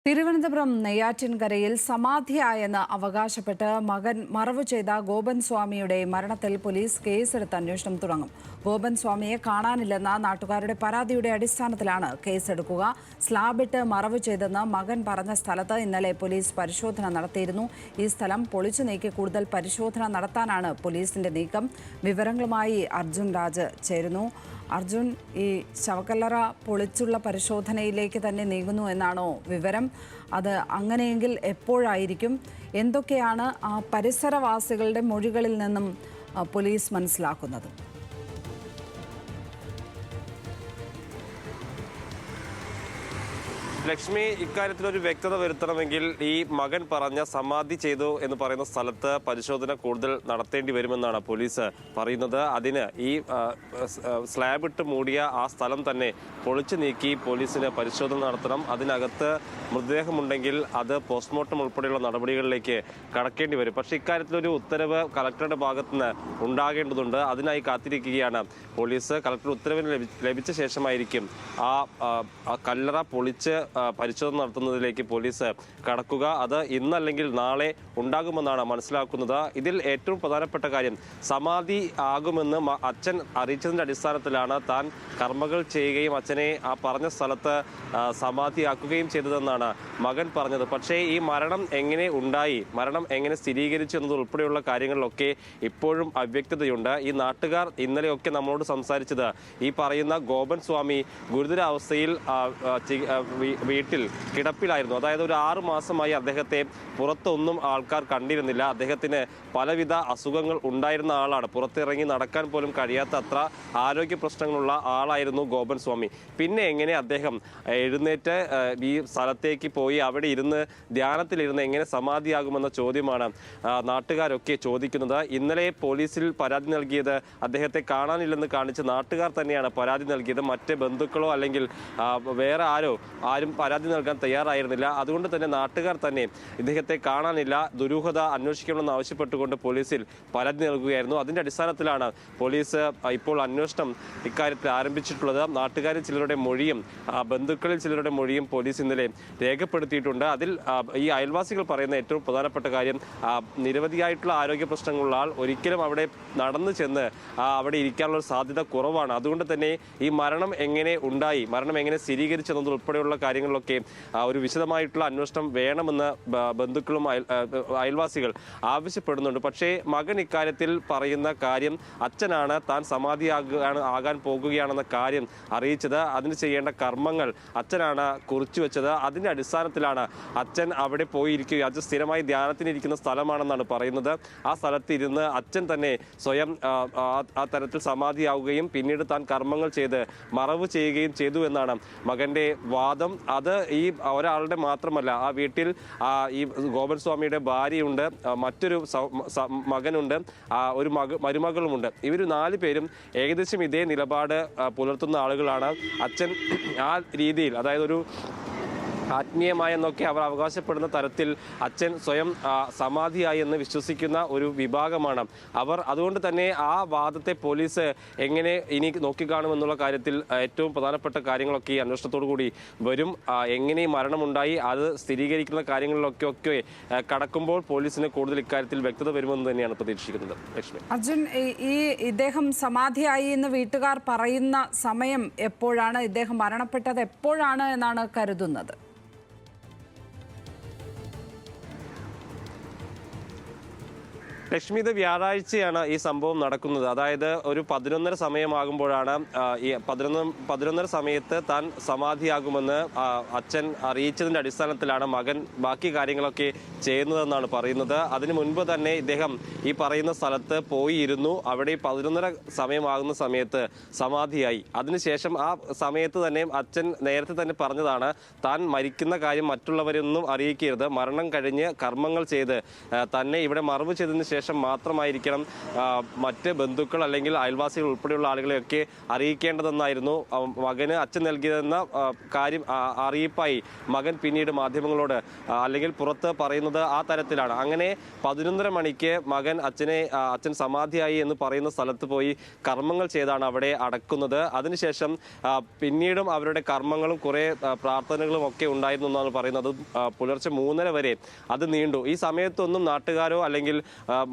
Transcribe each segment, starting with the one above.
തിരുവനന്തപുരം നെയ്യാറ്റിൻകരയിൽ സമാധിയായെന്ന് അവകാശപ്പെട്ട് മകൻ മറവു ചെയ്ത ഗോപൻ സ്വാമിയുടെ മരണത്തിൽ പോലീസ് കേസെടുത്ത് അന്വേഷണം തുടങ്ങും. ഗോപൻ സ്വാമിയെ കാണാനില്ലെന്ന നാട്ടുകാരുടെ പരാതിയുടെ അടിസ്ഥാനത്തിലാണ് കേസെടുക്കുക. സ്ലാബിട്ട് മറവു ചെയ്തെന്ന് മകൻ പറഞ്ഞ സ്ഥലത്ത് ഇന്നലെ പോലീസ് പരിശോധന നടത്തിയിരുന്നു. ഈ സ്ഥലം പൊളിച്ചു നീക്കി കൂടുതൽ പരിശോധന നടത്താനാണ് പോലീസിന്റെ നീക്കം. വിവരങ്ങളുമായി അർജുൻ രാജ് ചേരുന്നു. അർജുൻ, ഈ ശവക്കല്ലറ പൊളിച്ചുള്ള പരിശോധനയിലേക്ക് തന്നെ നീങ്ങുന്നു എന്നാണോ വിവരം? അത് അങ്ങനെയെങ്കിൽ എപ്പോഴായിരിക്കും? എന്തൊക്കെയാണ് ആ പരിസരവാസികളുടെ മൊഴികളിൽ നിന്നും പോലീസ് മനസ്സിലാക്കുന്നത്? ലക്ഷ്മി, ഇക്കാര്യത്തിലൊരു വ്യക്തത വരുത്തണമെങ്കിൽ ഈ മകൻ പറഞ്ഞ സമാധി ചെയ്തു എന്ന് പറയുന്ന സ്ഥലത്ത് പരിശോധന കൂടുതൽ നടത്തേണ്ടി വരുമെന്നാണ് പോലീസ് പറയുന്നത്. അതിന് ഈ സ്ലാബ് ഇട്ട് മൂടിയ ആ സ്ഥലം തന്നെ പൊളിച്ചു നീക്കി പോലീസിന് പരിശോധന നടത്തണം. അതിനകത്ത് മൃതദേഹമുണ്ടെങ്കിൽ അത് പോസ്റ്റ്മോർട്ടം ഉൾപ്പെടെയുള്ള നടപടികളിലേക്ക് കടക്കേണ്ടി വരും. പക്ഷേ ഇക്കാര്യത്തിലൊരു ഉത്തരവ് കളക്ടറുടെ ഭാഗത്തു നിന്ന് ഉണ്ടാകേണ്ടതുണ്ട്. അതിനായി കാത്തിരിക്കുകയാണ് പോലീസ്. കളക്ടർ ഉത്തരവിന് ലഭിച്ച ശേഷമായിരിക്കും ആ കല്ലറ പൊളിച്ച് പരിശോധന നടത്തുന്നതിലേക്ക് പോലീസ് കടക്കുക. അത് ഇന്നല്ലെങ്കിൽ നാളെ ഉണ്ടാകുമെന്നാണ് മനസ്സിലാക്കുന്നത്. ഇതിൽ ഏറ്റവും പ്രധാനപ്പെട്ട കാര്യം, സമാധി ആകുമെന്ന് അച്ഛൻ അറിയിച്ചതിൻ്റെ അടിസ്ഥാനത്തിലാണ് താൻ കർമ്മങ്ങൾ ചെയ്യുകയും അച്ഛനെ ആ പറഞ്ഞ സ്ഥലത്ത് സമാധിയാക്കുകയും ചെയ്തതെന്നാണ് മകൻ പറഞ്ഞത്. പക്ഷേ ഈ മരണം എങ്ങനെ ഉണ്ടായി, മരണം എങ്ങനെ സ്ഥിരീകരിച്ചു എന്നതുൾപ്പെടെയുള്ള കാര്യങ്ങളിലൊക്കെ ഇപ്പോഴും അവ്യക്തതയുണ്ട്. ഈ നാട്ടുകാർ ഇന്നലെയൊക്കെ നമ്മളോട് സംസാരിച്ചത് ഈ പറയുന്ന ഗോപൻ സ്വാമി ഗുരുതരാവസ്ഥയിൽ വീട്ടിൽ കിടപ്പിലായിരുന്നു. അതായത് ഒരു 6 മാസമായി അദ്ദേഹത്തെ പുറത്തൊന്നും ആൾക്കാർ കണ്ടിരുന്നില്ല. അദ്ദേഹത്തിന് പലവിധ അസുഖങ്ങൾ ഉണ്ടായിരുന്ന ആളാണ്. പുറത്തിറങ്ങി നടക്കാൻ പോലും കഴിയാത്ത അത്ര ആരോഗ്യ പ്രശ്നങ്ങളുള്ള ആളായിരുന്നു ഗോപൻ സ്വാമി. പിന്നെ എങ്ങനെ അദ്ദേഹം എഴുന്നേറ്റ് ഈ സ്ഥലത്തേക്ക് പോയി അവിടെ ഇരുന്ന് ധ്യാനത്തിലിരുന്ന് എങ്ങനെ സമാധിയാകുമെന്ന ചോദ്യമാണ് നാട്ടുകാരൊക്കെ ചോദിക്കുന്നത്. ഇന്നലെ പോലീസിൽ പരാതി നൽകിയത് അദ്ദേഹത്തെ കാണാനില്ലെന്ന് കാണിച്ച് നാട്ടുകാർ തന്നെയാണ് പരാതി നൽകിയത്. മറ്റ് ബന്ധുക്കളോ അല്ലെങ്കിൽ വേറെ ആരും പരാതി നൽകാൻ തയ്യാറായിരുന്നില്ല. അതുകൊണ്ട് തന്നെ നാട്ടുകാർ തന്നെ ഇദ്ദേഹത്തെ കാണാനില്ല, ദുരൂഹത അന്വേഷിക്കണമെന്ന് ആവശ്യപ്പെട്ടുകൊണ്ട് പോലീസിൽ പരാതി നൽകുകയായിരുന്നു. അതിന്റെ അടിസ്ഥാനത്തിലാണ് പോലീസ് ഇപ്പോൾ അന്വേഷണം ഇക്കാര്യത്തിൽ ആരംഭിച്ചിട്ടുള്ളത്. നാട്ടുകാരിൽ ചിലരുടെ മൊഴിയും ബന്ധുക്കളിൽ ചിലരുടെ മൊഴിയും പോലീസ് ഇന്നലെ രേഖപ്പെടുത്തിയിട്ടുണ്ട്. അതിൽ ഈ അയൽവാസികൾ പറയുന്ന ഏറ്റവും പ്രധാനപ്പെട്ട കാര്യം, നിരവധിയായിട്ടുള്ള ആരോഗ്യ പ്രശ്നങ്ങളുള്ള ആൾ ഒരിക്കലും അവിടെ നടന്നു ചെന്ന് അവിടെ ഇരിക്കാനുള്ള സാധ്യത കുറവാണ്. അതുകൊണ്ട് തന്നെ ഈ മരണം എങ്ങനെ ഉണ്ടായി, മരണം എങ്ങനെ സ്ഥിരീകരിച്ചെന്നത് ഉൾപ്പെടെയുള്ള കാര്യങ്ങളിലൊക്കെ ഒരു വിശദമായിട്ടുള്ള അന്വേഷണം വേണമെന്ന് ബന്ധുക്കളും അയൽവാസികൾ ആവശ്യപ്പെടുന്നുണ്ട്. പക്ഷേ മകൻ ഇക്കാര്യത്തിൽ പറയുന്ന കാര്യം, അച്ഛനാണ് താൻ ആകാൻ പോകുകയാണെന്ന കാര്യം അറിയിച്ചത്. അതിന് ചെയ്യേണ്ട കർമ്മങ്ങൾ അച്ഛനാണ് കുറിച്ചു വെച്ചത്. അതിന്റെ അടിസ്ഥാനത്തിലാണ് അച്ഛൻ അവിടെ പോയിരിക്കുക. അച്ഛൻ സ്ഥിരമായി ധ്യാനത്തിനിരിക്കുന്ന സ്ഥലമാണെന്നാണ് പറയുന്നത്. ആ സ്ഥലത്തിരുന്ന് അച്ഛൻ തന്നെ സ്വയം ആ തരത്തിൽ സമാധിയാവുകയും പിന്നീട് താൻ കർമ്മങ്ങൾ ചെയ്ത് മറവ് ചെയ്യുകയും ചെയ്തു എന്നാണ് മകന്റെ വാദം. അത് ഈ ഒരാളുടെ മാത്രമല്ല, ആ വീട്ടിൽ ഈ ഗോപൻ സ്വാമിയുടെ ഭാര്യയുണ്ട്, മറ്റൊരു മകനുണ്ട്, ഒരു മരുമകളുമുണ്ട്. ഇവർ 4 പേരും ഏകദേശം ഇതേ നിലപാട് പുലർത്തുന്ന ആളുകളാണ്. അച്ഛൻ ആ രീതിയിൽ, അതായത് ഒരു ആത്മീയമായെന്നൊക്കെ അവർ അവകാശപ്പെടുന്ന തരത്തിൽ അച്ഛൻ സ്വയം സമാധിയായി എന്ന് വിശ്വസിക്കുന്ന ഒരു വിഭാഗമാണ് അവർ. അതുകൊണ്ട് തന്നെ ആ വാദത്തെ പോലീസ് എങ്ങനെ ഇനി നോക്കിക്കാണുമെന്നുള്ള കാര്യത്തിൽ ഏറ്റവും പ്രധാനപ്പെട്ട കാര്യങ്ങളൊക്കെ ഈ അന്വേഷണത്തോടു കൂടി വരും. എങ്ങനെ മരണമുണ്ടായി അത് സ്ഥിരീകരിക്കുന്ന കാര്യങ്ങളിലൊക്കെ കടക്കുമ്പോൾ പോലീസിന് കൂടുതൽ ഇക്കാര്യത്തിൽ വ്യക്തത വരുമെന്ന് തന്നെയാണ് പ്രതീക്ഷിക്കുന്നത്. ലക്ഷ്മി, അർജുൻ, ഈ ഇദ്ദേഹം സമാധിയായി എന്ന് വീട്ടുകാർ പറയുന്ന സമയം എപ്പോഴാണ്? ഇദ്ദേഹം മരണപ്പെട്ടത് എപ്പോഴാണ് എന്നാണ് കരുതുന്നത്? ലക്ഷ്മി, ഇത് വ്യാഴാഴ്ചയാണ് ഈ സംഭവം നടക്കുന്നത്. അതായത് ഒരു 11:30 സമയമാകുമ്പോഴാണ് ഈ 11:30 സമയത്ത് താൻ സമാധിയാകുമെന്ന് അച്ഛൻ അറിയിച്ചതിൻ്റെ അടിസ്ഥാനത്തിലാണ് മകൻ ബാക്കി കാര്യങ്ങളൊക്കെ ചെയ്യുന്നതെന്നാണ് പറയുന്നത്. അതിനു മുൻപ് തന്നെ ഇദ്ദേഹം ഈ പറയുന്ന സ്ഥലത്ത് പോയിരുന്നു. അവിടെ 11:30 സമയമാകുന്ന സമയത്ത് സമാധിയായി. അതിനുശേഷം ആ സമയത്ത് തന്നെ അച്ഛൻ നേരത്തെ തന്നെ പറഞ്ഞതാണ്, താൻ മരിക്കുന്ന കാര്യം മറ്റുള്ളവരൊന്നും അറിയിക്കരുത്, മരണം കഴിഞ്ഞ് കർമ്മങ്ങൾ ചെയ്ത് തന്നെ ഇവിടെ മറവ് ചെയ്തതിന് ശേഷം ശേഷം മാത്രമായിരിക്കണം മറ്റ് ബന്ധുക്കൾ അല്ലെങ്കിൽ അയൽവാസികൾ ഉൾപ്പെടെയുള്ള ആളുകളെയൊക്കെ അറിയിക്കേണ്ടതെന്നായിരുന്നു മകന് അച്ഛൻ നൽകിയതെന്ന കാര്യം അറിയിപ്പായി മകൻ പിന്നീട് മാധ്യമങ്ങളോട് അല്ലെങ്കിൽ പുറത്ത് പറയുന്നത് ആ തരത്തിലാണ്. അങ്ങനെ 11:30 മണിക്ക് മകൻ അച്ഛൻ സമാധിയായി എന്ന് പറയുന്ന സ്ഥലത്ത് പോയി കർമ്മങ്ങൾ ചെയ്താണ് അവിടെ അടക്കുന്നത്. അതിനുശേഷം പിന്നീടും അവരുടെ കർമ്മങ്ങളും കുറേ പ്രാർത്ഥനകളും ഒക്കെ ഉണ്ടായിരുന്നു എന്നാണ് പറയുന്നത്. പുലർച്ചെ 3:30 വരെ അത് നീണ്ടു. ഈ സമയത്തൊന്നും നാട്ടുകാരോ അല്ലെങ്കിൽ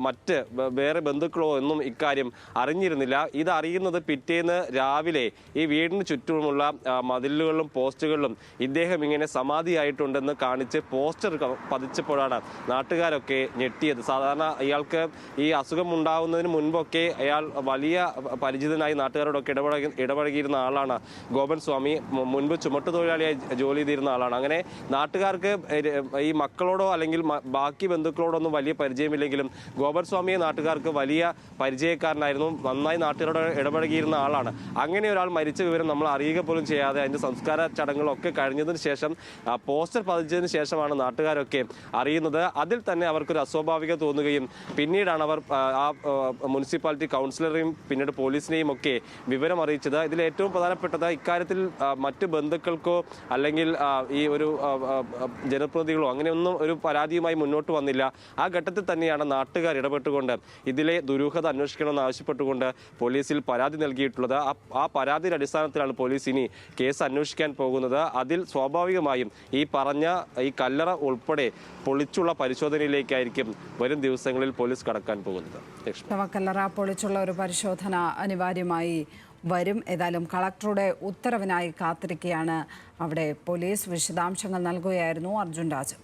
മറ്റ് വേറെ ബന്ധുക്കളോ ഒന്നും ഇക്കാര്യം അറിഞ്ഞിരുന്നില്ല. ഇത് അറിയുന്നത് പിറ്റേന്ന് രാവിലെ ഈ വീടിന് ചുറ്റുമുള്ള മതിലുകളിലും പോസ്റ്റുകളിലും ഇദ്ദേഹം ഇങ്ങനെ സമാധിയായിട്ടുണ്ടെന്ന് കാണിച്ച് പോസ്റ്റർ പതിച്ചപ്പോഴാണ് നാട്ടുകാരൊക്കെ ഞെട്ടിയത്. സാധാരണ ഇയാൾക്ക് ഈ അസുഖം ഉണ്ടാവുന്നതിന് മുൻപൊക്കെ അയാൾ വലിയ പരിചിതനായി നാട്ടുകാരോടൊക്കെ ഇടപഴകിയിരുന്ന ആളാണ് ഗോപൻ സ്വാമി. മുൻപ് ചുമട്ടുതൊഴിലാളിയായി ജോലി ചെയ്തിരുന്ന ആളാണ്. അങ്ങനെ നാട്ടുകാർക്ക് ഈ മക്കളോടോ അല്ലെങ്കിൽ ബാക്കി ബന്ധുക്കളോടോ ഒന്നും വലിയ പരിചയമില്ലെങ്കിലും ഗോപൻ സ്വാമിയെ നാട്ടുകാർക്ക് വലിയ പരിചയക്കാരനായിരുന്നു. നന്നായി നാട്ടുകാരോട് ഇടപഴകിയിരുന്ന ആളാണ്. അങ്ങനെ ഒരാൾ മരിച്ച വിവരം നമ്മൾ അറിയുക പോലും ചെയ്യാതെ അതിൻ്റെ സംസ്കാര ചടങ്ങുകളൊക്കെ കഴിഞ്ഞതിന് ശേഷം പോസ്റ്റർ പതിച്ചതിന് ശേഷമാണ് നാട്ടുകാരൊക്കെ അറിയുന്നത്. അതിൽ തന്നെ അവർക്കൊരു അസ്വാഭാവികത തോന്നുകയും പിന്നീടാണ് അവർ ആ മുനിസിപ്പാലിറ്റി കൗൺസിലറെയും പിന്നീട് പോലീസിനെയും ഒക്കെ വിവരം അറിയിച്ചത്. ഇതിൽ ഏറ്റവും പ്രധാനപ്പെട്ടത് ഇക്കാര്യത്തിൽ മറ്റ് ബന്ധുക്കൾക്കോ അല്ലെങ്കിൽ ഈ ഒരു ജനപ്രതിനിധികളോ അങ്ങനെയൊന്നും ഒരു പരാതിയുമായി മുന്നോട്ട് വന്നില്ല. ആ ഘട്ടത്തിൽ തന്നെയാണ് നാട്ടുകാർ ഇടപെട്ടുകൊണ്ട് ഇതിലെ ദുരൂഹത അന്വേഷിക്കണമെന്ന് ആവശ്യപ്പെട്ടുകൊണ്ട് പോലീസിൽ പരാതി നൽകിയിട്ടുള്ളത്. ആ പരാതിയുടെ അടിസ്ഥാനത്തിലാണ് പോലീസ് ഇനി കേസ് അന്വേഷിക്കാൻ പോകുന്നത്. അതിൽ സ്വാഭാവികമായും ഈ പറഞ്ഞ ഈ കല്ലറ ഉൾപ്പെടെ പൊളിച്ചുള്ള പരിശോധനയിലേക്കായിരിക്കും വരും ദിവസങ്ങളിൽ പോലീസ് കടക്കാൻ പോകുന്നത്. കല്ലറ പൊളിച്ചുള്ള ഒരു പരിശോധന അനിവാര്യമായി വരും. ഏതായാലും കളക്ടറുടെ ഉത്തരവിനായി കാത്തിരിക്കുകയാണ് അവിടെ പോലീസ്. വിശദാംശങ്ങൾ നൽകുകയായിരുന്നു അർജുൻ രാജ്.